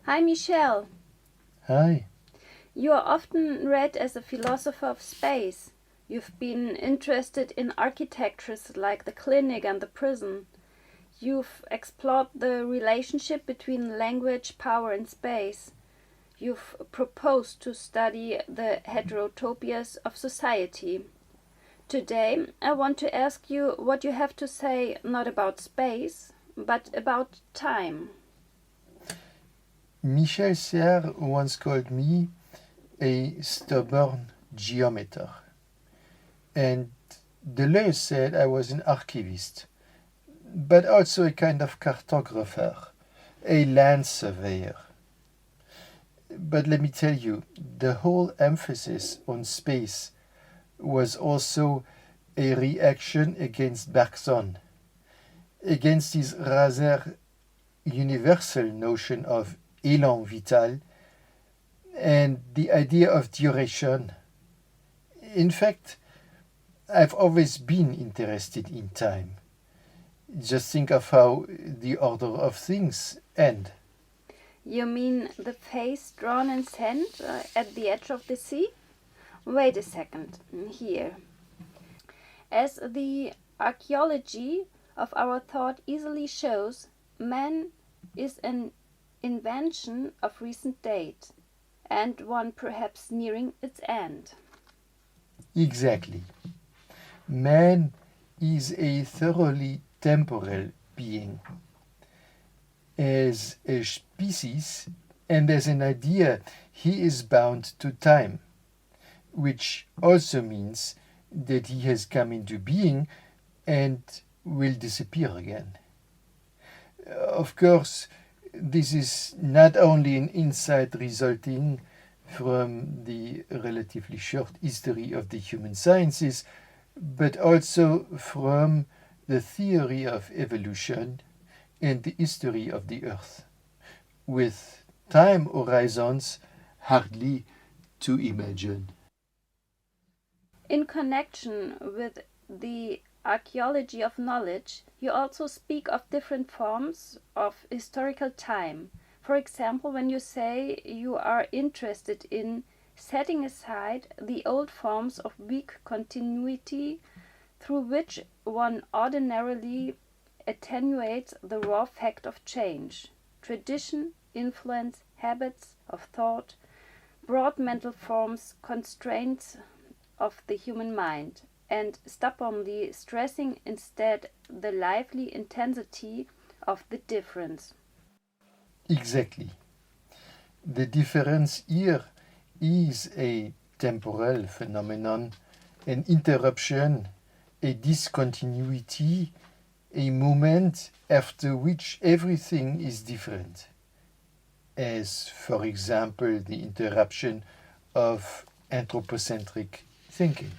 Hi, Michel. Hi. You are often read as a philosopher of space. You've been interested in architectures like the clinic and the prison. You've explored the relationship between language, power, and space. You've proposed to study the heterotopias of society. Today, I want to ask you what you have to say not about space, but about time. Michel Serres once called me a stubborn geometer. And Deleuze said I was an archivist, but also a kind of cartographer, a land surveyor. But let me tell you, the whole emphasis on space was also a reaction against Bergson, against his rather universal notion of élan vital and the idea of duration. In fact, I've always been interested in time. Just think of how the order of things end. You mean the face drawn in sand at the edge of the sea? Wait a second, here. As the archaeology of our thought easily shows, man is an invention of recent date, and one perhaps nearing its end. Exactly. Man is a thoroughly temporal being. As a species and as an idea, he is bound to time, which also means that he has come into being and will disappear again. Of course, this is not only an insight resulting from the relatively short history of the human sciences, but also from the theory of evolution and the history of the Earth, with time horizons hardly to imagine. In connection with the archaeology of knowledge, you also speak of different forms of historical time. For example, when you say you are interested in setting aside the old forms of weak continuity through which one ordinarily attenuates the raw fact of change, tradition, influence, habits of thought, broad mental forms, constraints of the human mind, and stubbornly stressing instead the lively intensity of the difference. Exactly. The difference here is a temporal phenomenon, an interruption, a discontinuity, a moment after which everything is different, as, for example, the interruption of anthropocentric thinking.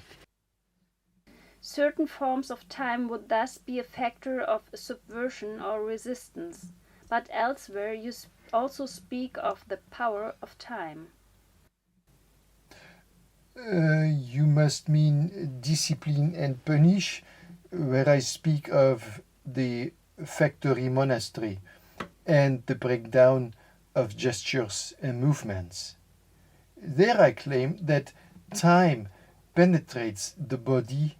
Certain forms of time would thus be a factor of subversion or resistance, but elsewhere you also speak of the power of time. You must mean discipline and punish, where I speak of the factory monastery and the breakdown of gestures and movements. There I claim that time penetrates the body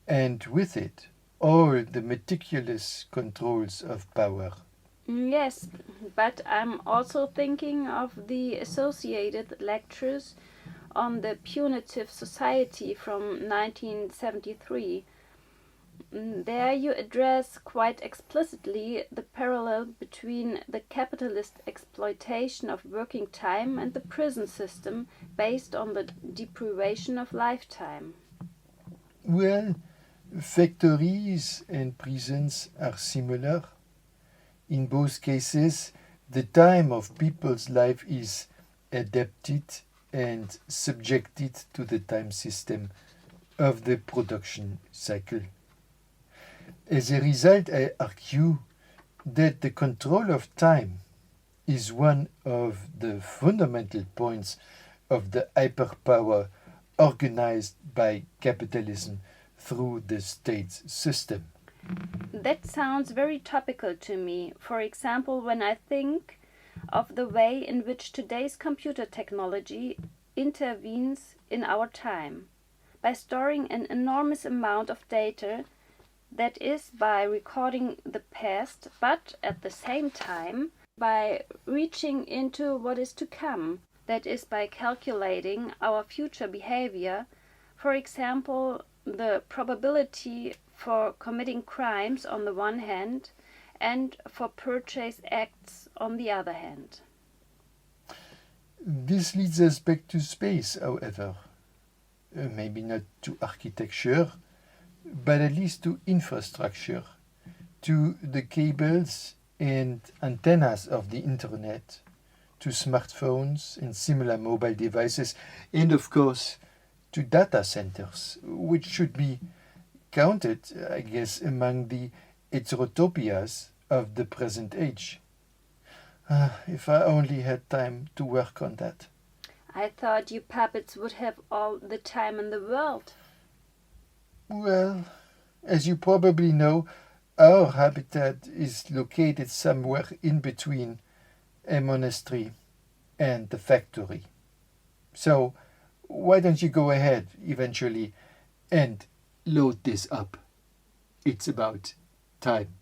and with it all the meticulous controls of power. Yes, but I'm also thinking of the associated lectures on the punitive society from 1973. There you address quite explicitly the parallel between the capitalist exploitation of working time and the prison system based on the deprivation of lifetime. Well, factories and prisons are similar. In both cases, the time of people's life is adapted and subjected to the time system of the production cycle. As a result, I argue that the control of time is one of the fundamental points of the hyperpower organized by capitalism through the state system. That sounds very topical to me. For example, when I think of the way in which today's computer technology intervenes in our time, by storing an enormous amount of data, that is, by recording the past, but at the same time, by reaching into what is to come, that is, by calculating our future behavior, for example, the probability for committing crimes on the one hand, and for purchase acts on the other hand. This leads us back to space, however. Maybe not to architecture, but at least to infrastructure, to the cables and antennas of the internet, to smartphones and similar mobile devices, and of course to data centers, which should be counted, I guess, among the heterotopias of the present age. If I only had time to work on that. I thought you puppets would have all the time in the world. Well, as you probably know, our habitat is located somewhere in between a monastery and the factory. So, why don't you go ahead eventually and load this up? It's about time.